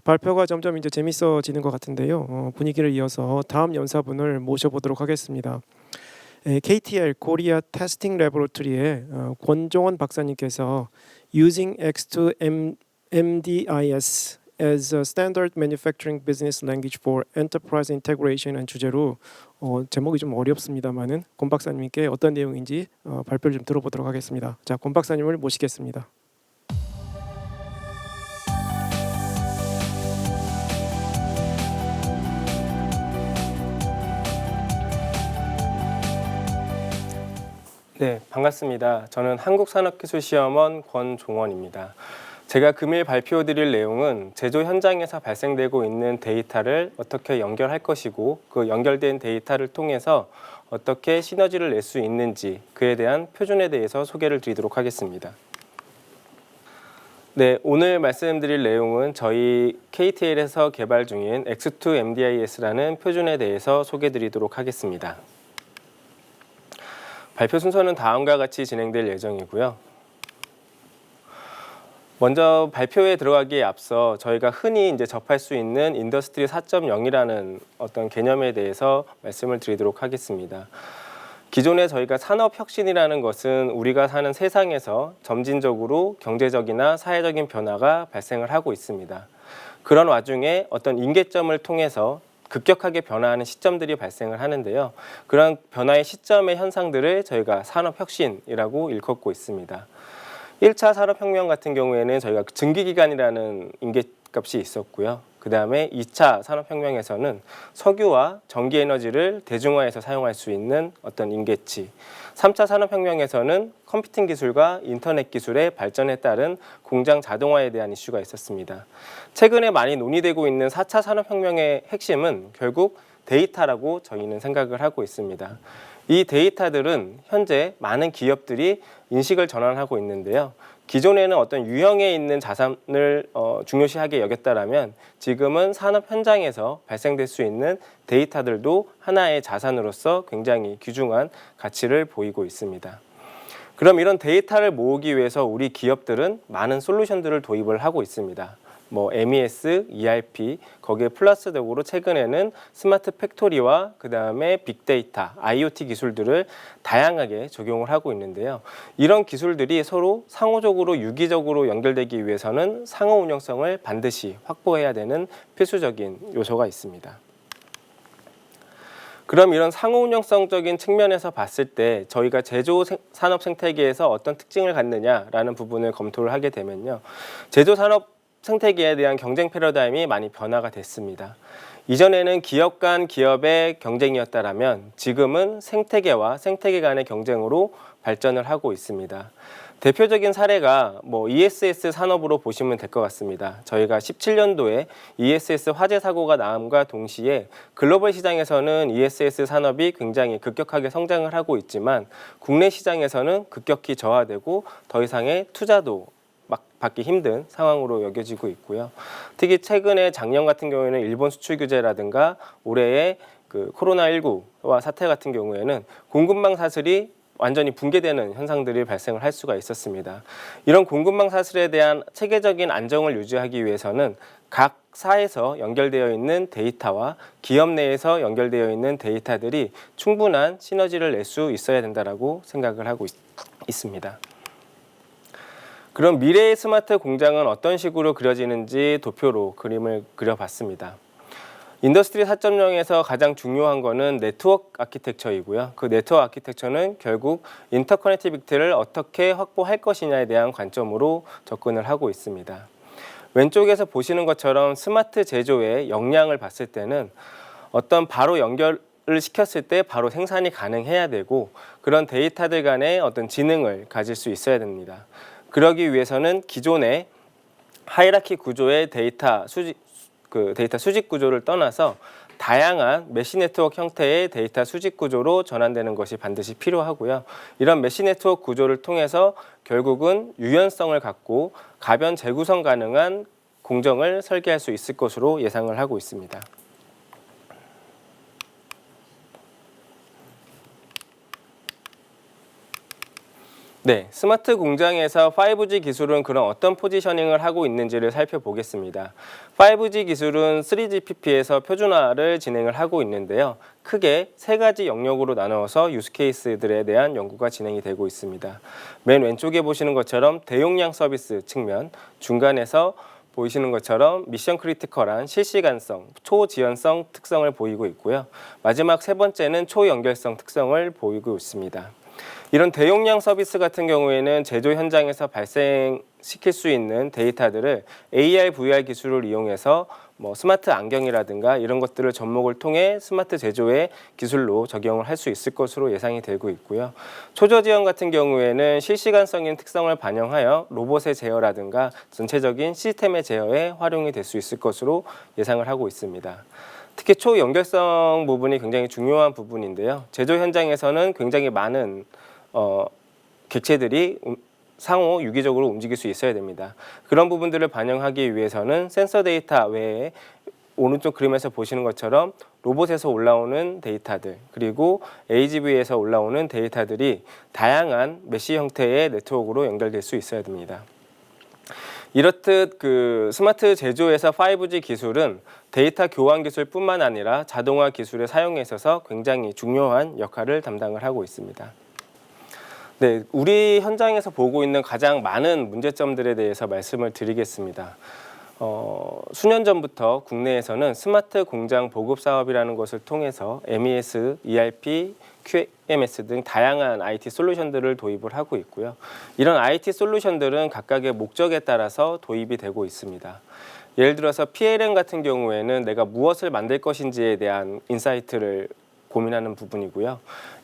발표가 점점 이제 재밌어지는 것 같은데요. 분위기를 이어서 다음 연사분을 모셔보도록 하겠습니다. KTL 코리아 테스팅 레보레토리의 권종원 박사님께서 Using X2 MDIS as a Standard Manufacturing Business Language for Enterprise Integration이라는 주제로 제목이 좀 어렵습니다만은 권 박사님께 어떤 내용인지 발표를 좀 들어보도록 하겠습니다. 자, 권 박사님을 모시겠습니다. 네, 반갑습니다. 저는 한국산업기술시험원 권종원입니다. 제가 금일 발표드릴 내용은 제조 현장에서 발생되고 있는 데이터를 어떻게 연결할 것이고 그 연결된 데이터를 통해서 어떻게 시너지를 낼 수 있는지 그에 대한 표준에 대해서 소개를 드리도록 하겠습니다. 네, 오늘 말씀드릴 내용은 저희 KTL에서 개발 중인 X2 MDIS라는 표준에 대해서 소개드리도록 하겠습니다. 발표 순서는 다음과 같이 진행될 예정이고요. 먼저 발표에 들어가기에 앞서 저희가 흔히 이제 접할 수 있는 인더스트리 4.0이라는 어떤 개념에 대해서 말씀을 드리도록 하겠습니다. 기존에 저희가 산업혁신이라는 것은 우리가 사는 세상에서 점진적으로 경제적이나 사회적인 변화가 발생을 하고 있습니다. 그런 와중에 어떤 임계점을 통해서 급격하게 변화하는 시점들이 발생을 하는데요. 그런 변화의 시점의 현상들을 저희가 산업혁신이라고 일컫고 있습니다. 1차 산업혁명 같은 경우에는 저희가 증기기관이라는 임계값이 있었고요. 그 다음에 2차 산업혁명에서는 석유와 전기에너지를 대중화해서 사용할 수 있는 어떤 임계치, 3차 산업혁명에서는 컴퓨팅 기술과 인터넷 기술의 발전에 따른 공장 자동화에 대한 이슈가 있었습니다. 최근에 많이 논의되고 있는 4차 산업혁명의 핵심은 결국 데이터라고 저희는 생각을 하고 있습니다. 이 데이터들은 현재 많은 기업들이 인식을 전환하고 있는데요. 기존에는 어떤 유형에 있는 자산을 중요시하게 여겼다라면 지금은 산업 현장에서 발생될 수 있는 데이터들도 하나의 자산으로서 굉장히 귀중한 가치를 보이고 있습니다. 그럼 이런 데이터를 모으기 위해서 우리 기업들은 많은 솔루션들을 도입을 하고 있습니다. MES, ERP, 거기에 플러스적으로 최근에는 스마트 팩토리와 그 다음에 빅데이터, IoT 기술들을 다양하게 적용을 하고 있는데요. 이런 기술들이 서로 상호적으로 유기적으로 연결되기 위해서는 상호 운영성을 반드시 확보해야 되는 필수적인 요소가 있습니다. 그럼 이런 상호 운영성적인 측면에서 봤을 때 저희가 제조 산업 생태계에서 어떤 특징을 갖느냐라는 부분을 검토를 하게 되면요. 제조 산업 생태계에 대한 경쟁 패러다임이 많이 변화가 됐습니다. 이전에는 기업 간 기업의 경쟁이었다라면 지금은 생태계와 생태계 간의 경쟁으로 발전을 하고 있습니다. 대표적인 사례가 ESS 산업으로 보시면 될 것 같습니다. 저희가 17년도에 ESS 화재 사고가 나음과 동시에 글로벌 시장에서는 ESS 산업이 굉장히 급격하게 성장을 하고 있지만 국내 시장에서는 급격히 저하되고 더 이상의 투자도 받기 힘든 상황으로 여겨지고 있고요. 특히 최근에 작년 같은 경우에는 일본 수출 규제라든가 올해의 그 코로나19와 사태 같은 경우에는 공급망 사슬이 완전히 붕괴되는 현상들이 발생을 할 수가 있었습니다. 이런 공급망 사슬에 대한 체계적인 안정을 유지하기 위해서는 각 사에서 연결되어 있는 데이터와 기업 내에서 연결되어 있는 데이터들이 충분한 시너지를 낼 수 있어야 된다고 생각을 하고 있습니다. 그럼 미래의 스마트 공장은 어떤 식으로 그려지는지 도표로 그림을 그려봤습니다. 인더스트리 4.0에서 가장 중요한 거는 네트워크 아키텍처이고요. 그 네트워크 아키텍처는 결국 인터커넥티비티를 어떻게 확보할 것이냐에 대한 관점으로 접근을 하고 있습니다. 왼쪽에서 보시는 것처럼 스마트 제조의 역량을 봤을 때는 어떤 바로 연결을 시켰을 때 바로 생산이 가능해야 되고 그런 데이터들 간의 어떤 지능을 가질 수 있어야 됩니다. 그러기 위해서는 기존의 하이라키 구조의 데이터 수집 구조를 떠나서 다양한 메시 네트워크 형태의 데이터 수집 구조로 전환되는 것이 반드시 필요하고요. 이런 메시 네트워크 구조를 통해서 결국은 유연성을 갖고 가변 재구성 가능한 공정을 설계할 수 있을 것으로 예상을 하고 있습니다. 네, 스마트 공장에서 5G 기술은 그런 어떤 포지셔닝을 하고 있는지를 살펴보겠습니다. 5G 기술은 3GPP에서 표준화를 진행을 하고 있는데요. 크게 세 가지 영역으로 나누어서 유스케이스들에 대한 연구가 진행이 되고 있습니다. 맨 왼쪽에 보시는 것처럼 대용량 서비스 측면, 중간에서 보이시는 것처럼 미션 크리티컬한 실시간성, 초지연성 특성을 보이고 있고요. 마지막 세 번째는 초연결성 특성을 보이고 있습니다. 이런 대용량 서비스 같은 경우에는 제조 현장에서 발생시킬 수 있는 데이터들을 AR, VR 기술을 이용해서 스마트 안경이라든가 이런 것들을 접목을 통해 스마트 제조의 기술로 적용을 할 수 있을 것으로 예상이 되고 있고요. 초저지연 같은 경우에는 실시간성인 특성을 반영하여 로봇의 제어라든가 전체적인 시스템의 제어에 활용이 될 수 있을 것으로 예상을 하고 있습니다. 특히 초연결성 부분이 굉장히 중요한 부분인데요. 제조 현장에서는 굉장히 많은 객체들이 상호 유기적으로 움직일 수 있어야 됩니다. 그런 부분들을 반영하기 위해서는 센서 데이터 외에 오른쪽 그림에서 보시는 것처럼 로봇에서 올라오는 데이터들 그리고 AGV에서 올라오는 데이터들이 다양한 메시 형태의 네트워크로 연결될 수 있어야 됩니다. 이렇듯 스마트 제조에서 5G 기술은 데이터 교환 기술뿐만 아니라 자동화 기술의 사용에 있어서 굉장히 중요한 역할을 담당을 하고 있습니다. 네, 우리 현장에서 보고 있는 가장 많은 문제점들에 대해서 말씀을 드리겠습니다. 수년 전부터 국내에서는 스마트 공장 보급 사업이라는 것을 통해서 MES, ERP, QMS 등 다양한 IT 솔루션들을 도입을 하고 있고요. 이런 IT 솔루션들은 각각의 목적에 따라서 도입이 되고 있습니다. 예를 들어서 PLM 같은 경우에는 내가 무엇을 만들 것인지에 대한 인사이트를 고민하는 부분이고요.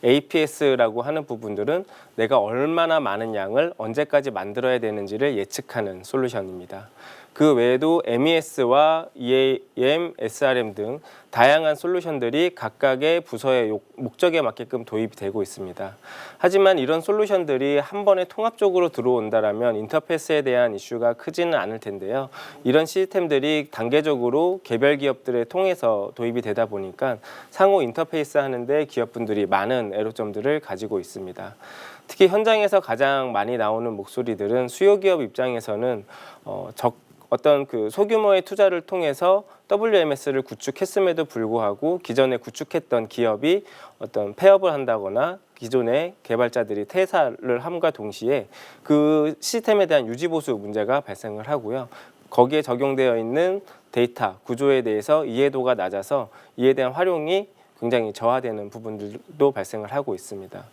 APS라고 하는 부분들은 내가 얼마나 많은 양을 언제까지 만들어야 되는지를 예측하는 솔루션입니다. 그 외에도 MES와 EAM, SRM 등 다양한 솔루션들이 각각의 부서의 목적에 맞게끔 도입이 되고 있습니다. 하지만 이런 솔루션들이 한 번에 통합적으로 들어온다면 인터페이스에 대한 이슈가 크지는 않을 텐데요. 이런 시스템들이 단계적으로 개별 기업들을 통해서 도입이 되다 보니까 상호 인터페이스 하는데 기업분들이 많은 애로점들을 가지고 있습니다. 특히 현장에서 가장 많이 나오는 목소리들은 수요기업 입장에서는 어떤 소규모의 투자를 통해서 WMS를 구축했음에도 불구하고 기존에 구축했던 기업이 어떤 폐업을 한다거나 기존의 개발자들이 퇴사를 함과 동시에 그 시스템에 대한 유지보수 문제가 발생을 하고요. 거기에 적용되어 있는 데이터 구조에 대해서 이해도가 낮아서 이에 대한 활용이 굉장히 저하되는 부분들도 발생을 하고 있습니다.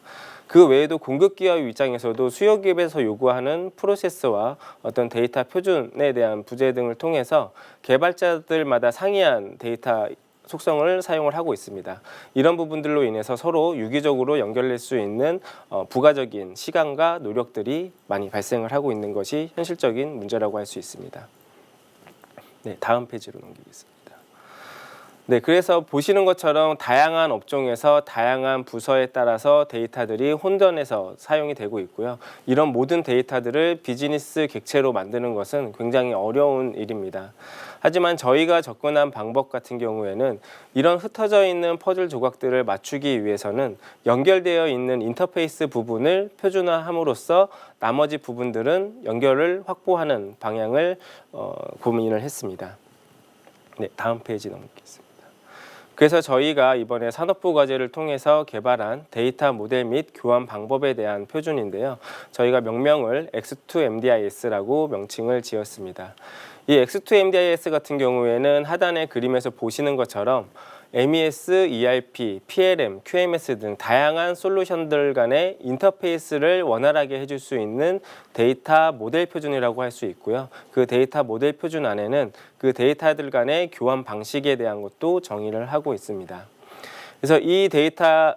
그 외에도 공급기업 입장에서도 수요기업에서 요구하는 프로세스와 어떤 데이터 표준에 대한 부재 등을 통해서 개발자들마다 상이한 데이터 속성을 사용을 하고 있습니다. 이런 부분들로 인해서 서로 유기적으로 연결될 수 있는 부가적인 시간과 노력들이 많이 발생을 하고 있는 것이 현실적인 문제라고 할 수 있습니다. 네, 다음 페이지로 넘기겠습니다. 네, 그래서 보시는 것처럼 다양한 업종에서 다양한 부서에 따라서 데이터들이 혼돈해서 사용이 되고 있고요. 이런 모든 데이터들을 비즈니스 객체로 만드는 것은 굉장히 어려운 일입니다. 하지만 저희가 접근한 방법 같은 경우에는 이런 흩어져 있는 퍼즐 조각들을 맞추기 위해서는 연결되어 있는 인터페이스 부분을 표준화함으로써 나머지 부분들은 연결을 확보하는 방향을 고민을 했습니다. 네, 다음 페이지 넘기겠습니다. 그래서 저희가 이번에 산업부 과제를 통해서 개발한 데이터 모델 및 교환 방법에 대한 표준인데요. 저희가 명명을 X2MDIS라고 명칭을 지었습니다. 이 X2MDIS 같은 경우에는 하단의 그림에서 보시는 것처럼 MES, ERP, PLM, QMS 등 다양한 솔루션들 간의 인터페이스를 원활하게 해줄 수 있는 데이터 모델 표준이라고 할 수 있고요. 그 데이터 모델 표준 안에는 그 데이터들 간의 교환 방식에 대한 것도 정의를 하고 있습니다. 그래서 이 데이터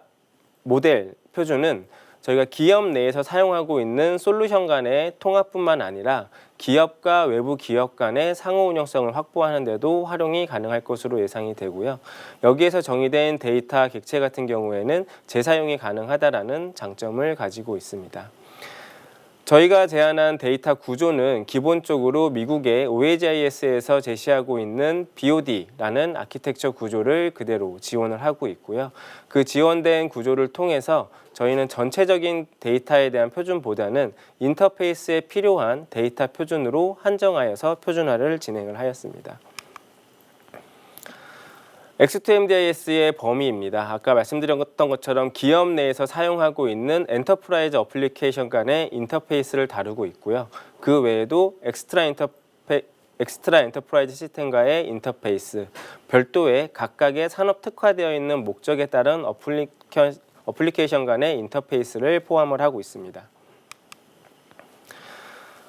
모델 표준은 저희가 기업 내에서 사용하고 있는 솔루션 간의 통합뿐만 아니라 기업과 외부 기업 간의 상호 운영성을 확보하는 데도 활용이 가능할 것으로 예상이 되고요. 여기에서 정의된 데이터 객체 같은 경우에는 재사용이 가능하다라는 장점을 가지고 있습니다. 저희가 제안한 데이터 구조는 기본적으로 미국의 OAGIS에서 제시하고 있는 BOD라는 아키텍처 구조를 그대로 지원을 하고 있고요. 그 지원된 구조를 통해서 저희는 전체적인 데이터에 대한 표준보다는 인터페이스에 필요한 데이터 표준으로 한정하여서 표준화를 진행을 하였습니다. X2MDIS의 범위입니다. 아까 말씀드렸던 것처럼 기업 내에서 사용하고 있는 엔터프라이즈 어플리케이션 간의 인터페이스를 다루고 있고요. 그 외에도 엑스트라 엔터프라이즈 시스템과의 인터페이스, 별도의 각각의 산업 특화되어 있는 목적에 따른 어플리케이션 간의 인터페이스를 포함을 하고 있습니다.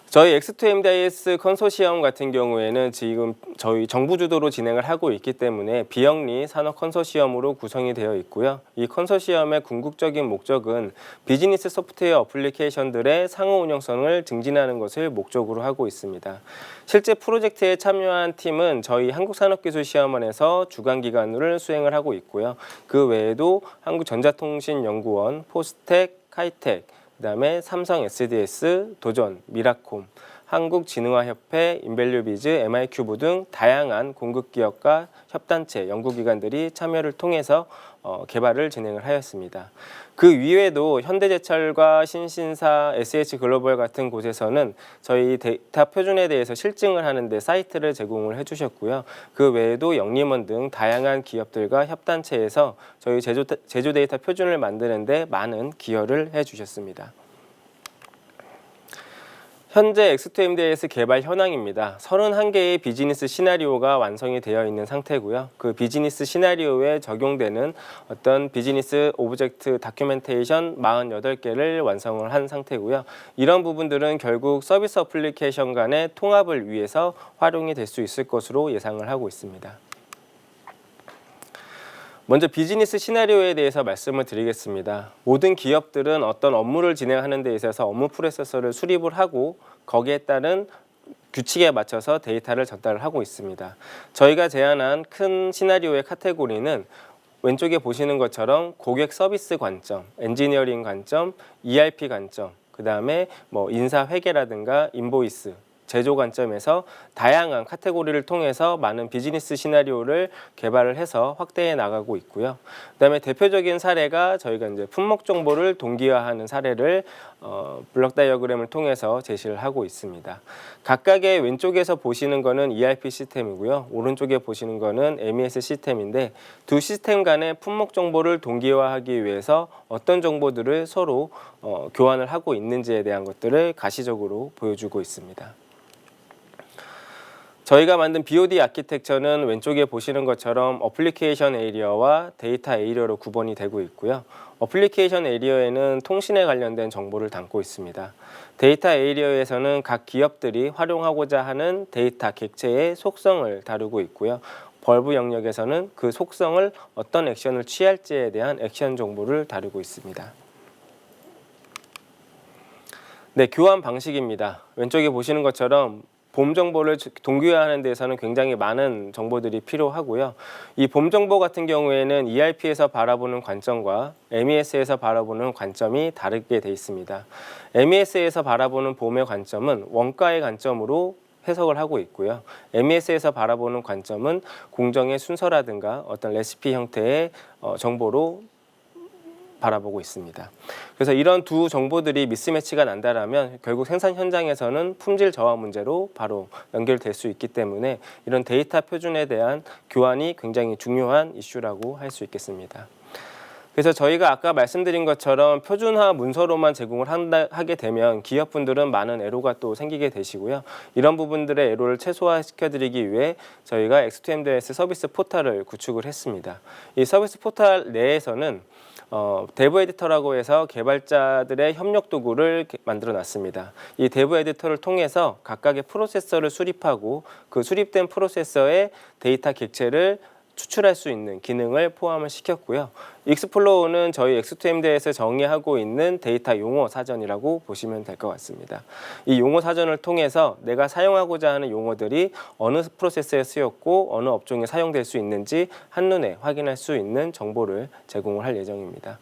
저희 X2MDIS 컨소시엄 같은 경우에는 지금 저희 정부 주도로 진행을 하고 있기 때문에 비영리 산업 컨소시엄으로 구성이 되어 있고요. 이 컨소시엄의 궁극적인 목적은 비즈니스 소프트웨어 어플리케이션들의 상호 운영성을 증진하는 것을 목적으로 하고 있습니다. 실제 프로젝트에 참여한 팀은 저희 한국산업기술시험원에서 주관기관을 수행을 하고 있고요. 그 외에도 한국전자통신연구원, 포스텍, 카이텍, 그다음에 삼성 SDS, 도전, 미라콤, 한국진흥화협회, 인밸류비즈, MI큐브 등 다양한 공급기업과 협단체, 연구기관들이 참여를 통해서 개발을 진행을 하였습니다. 그 이외에도 현대제철과 신신사, SH글로벌 같은 곳에서는 저희 데이터 표준에 대해서 실증을 하는데 사이트를 제공을 해주셨고요. 그 외에도 영림원 등 다양한 기업들과 협단체에서 저희 제조 데이터 표준을 만드는데 많은 기여를 해주셨습니다. 현재 X2MDIS 개발 현황입니다. 31개의 비즈니스 시나리오가 완성이 되어 있는 상태고요. 그 비즈니스 시나리오에 적용되는 어떤 비즈니스 오브젝트 다큐멘테이션 48개를 완성을 한 상태고요. 이런 부분들은 결국 서비스 어플리케이션 간의 통합을 위해서 활용이 될 수 있을 것으로 예상을 하고 있습니다. 먼저 비즈니스 시나리오에 대해서 말씀을 드리겠습니다. 모든 기업들은 어떤 업무를 진행하는 데 있어서 업무 프로세서를 수립을 하고 거기에 따른 규칙에 맞춰서 데이터를 전달을 하고 있습니다. 저희가 제안한 큰 시나리오의 카테고리는 왼쪽에 보시는 것처럼 고객 서비스 관점, 엔지니어링 관점, ERP 관점, 그 다음에 인사 회계라든가 인보이스, 제조 관점에서 다양한 카테고리를 통해서 많은 비즈니스 시나리오를 개발을 해서 확대해 나가고 있고요. 그다음에 대표적인 사례가 저희가 이제 품목 정보를 동기화하는 사례를 블록 다이어그램을 통해서 제시를 하고 있습니다. 각각의 왼쪽에서 보시는 거는 ERP 시스템이고요. 오른쪽에 보시는 거는 MES 시스템인데 두 시스템 간의 품목 정보를 동기화하기 위해서 어떤 정보들을 서로 교환을 하고 있는지에 대한 것들을 가시적으로 보여주고 있습니다. 저희가 만든 BOD 아키텍처는 왼쪽에 보시는 것처럼 어플리케이션 에리어와 데이터 에리어로 구분이 되고 있고요. 어플리케이션 에리어에는 통신에 관련된 정보를 담고 있습니다. 데이터 에리어에서는 각 기업들이 활용하고자 하는 데이터 객체의 속성을 다루고 있고요. 벌브 영역에서는 그 속성을 어떤 액션을 취할지에 대한 액션 정보를 다루고 있습니다. 네, 교환 방식입니다. 왼쪽에 보시는 것처럼 봄 정보를 동기화하는 데서는 굉장히 많은 정보들이 필요하고요. 이 봄 정보 같은 경우에는 ERP에서 바라보는 관점과 MES에서 바라보는 관점이 다르게 돼 있습니다. MES에서 바라보는 봄의 관점은 원가의 관점으로 해석을 하고 있고요. MES에서 바라보는 관점은 공정의 순서라든가 어떤 레시피 형태의 정보로 바라보고 있습니다. 그래서 이런 두 정보들이 미스매치가 난다라면 결국 생산 현장에서는 품질 저하 문제로 바로 연결될 수 있기 때문에 이런 데이터 표준에 대한 교환이 굉장히 중요한 이슈라고 할 수 있겠습니다. 그래서 저희가 아까 말씀드린 것처럼 표준화 문서로만 제공을 하게 되면 기업분들은 많은 애로가 또 생기게 되시고요. 이런 부분들의 애로를 최소화시켜드리기 위해 저희가 X2MDIS 서비스 포털을 구축을 했습니다. 이 서비스 포털 내에서는 데브 에디터라고 해서 개발자들의 협력 도구를 만들어 놨습니다. 이 데브 에디터를 통해서 각각의 프로세서를 수립하고 그 수립된 프로세서의 데이터 객체를 추출할 수 있는 기능을 포함을 시켰고요. 익스플로어는 저희 X2MDIS에서 정의하고 있는 데이터 용어 사전이라고 보시면 될 것 같습니다. 이 용어 사전을 통해서 내가 사용하고자 하는 용어들이 어느 프로세스에 쓰였고 어느 업종에 사용될 수 있는지 한눈에 확인할 수 있는 정보를 제공을 할 예정입니다.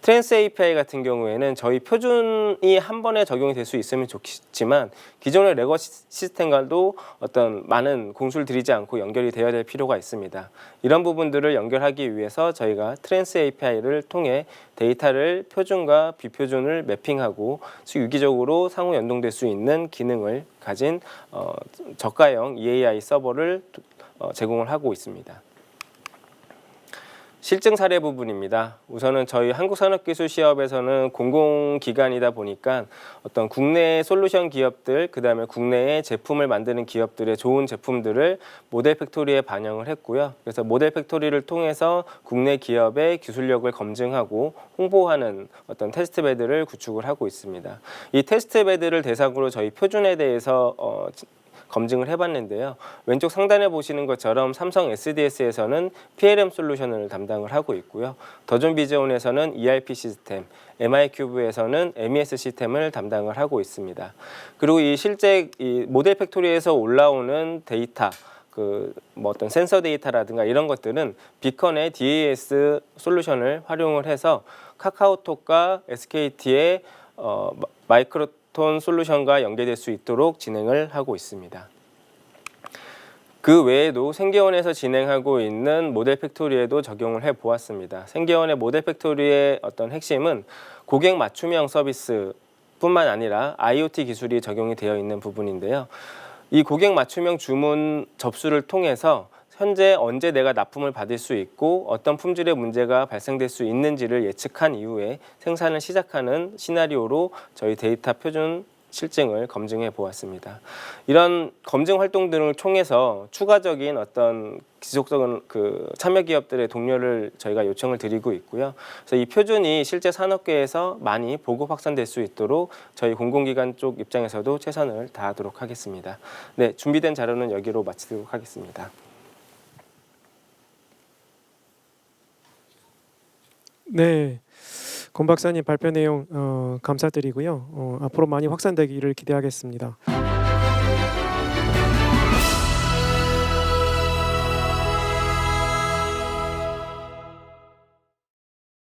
트랜스 API 같은 경우에는 저희 표준이 한 번에 적용이 될 수 있으면 좋지만 기존의 레거 시스템과도 어떤 많은 공수를 들이지 않고 연결이 되어야 될 필요가 있습니다. 이런 부분들을 연결하기 위해서 저희가 트랜스 API를 통해 데이터를 표준과 비표준을 매핑하고 유기적으로 상호 연동될 수 있는 기능을 가진 저가형 EAI 서버를 제공을 하고 있습니다. 실증 사례 부분입니다. 우선은 저희 한국산업기술시협에서는 공공기관이다 보니까 어떤 국내 솔루션 기업들, 그다음에 국내에 제품을 만드는 기업들의 좋은 제품들을 모델 팩토리에 반영을 했고요. 그래서 모델 팩토리를 통해서 국내 기업의 기술력을 검증하고 홍보하는 어떤 테스트 베드를 구축을 하고 있습니다. 이 테스트 베드를 대상으로 저희 표준에 대해서 검증을 해봤는데요. 왼쪽 상단에 보시는 것처럼 삼성 SDS에서는 PLM 솔루션을 담당을 하고 있고요. 더존 비즈온에서는 ERP 시스템, MI큐브에서는 MES 시스템을 담당을 하고 있습니다. 그리고 실제 이 모델 팩토리에서 올라오는 데이터, 어떤 센서 데이터라든가 이런 것들은 비컨의 DAS 솔루션을 활용을 해서 카카오톡과 SKT의 마이크로톤 솔루션과 연계될 수 있도록 진행을 하고 있습니다. 그 외에도 생계원에서 진행하고 있는 모델 팩토리에도 적용을 해 보았습니다. 생계원의 모델 팩토리의 어떤 핵심은 고객 맞춤형 서비스 뿐만 아니라 IoT 기술이 적용이 되어 있는 부분인데요. 이 고객 맞춤형 주문 접수를 통해서 현재 언제 내가 납품을 받을 수 있고 어떤 품질의 문제가 발생될 수 있는지를 예측한 이후에 생산을 시작하는 시나리오로 저희 데이터 표준 실증을 검증해 보았습니다. 이런 검증 활동들을 통해서 추가적인 어떤 지속적인 참여 기업들의 독려를 저희가 요청을 드리고 있고요. 그래서 이 표준이 실제 산업계에서 많이 보급 확산될 수 있도록 저희 공공기관 쪽 입장에서도 최선을 다하도록 하겠습니다. 네, 준비된 자료는 여기로 마치도록 하겠습니다. 네, 권 박사님 발표 내용 감사드리고요. 앞으로 많이 확산되기를 기대하겠습니다.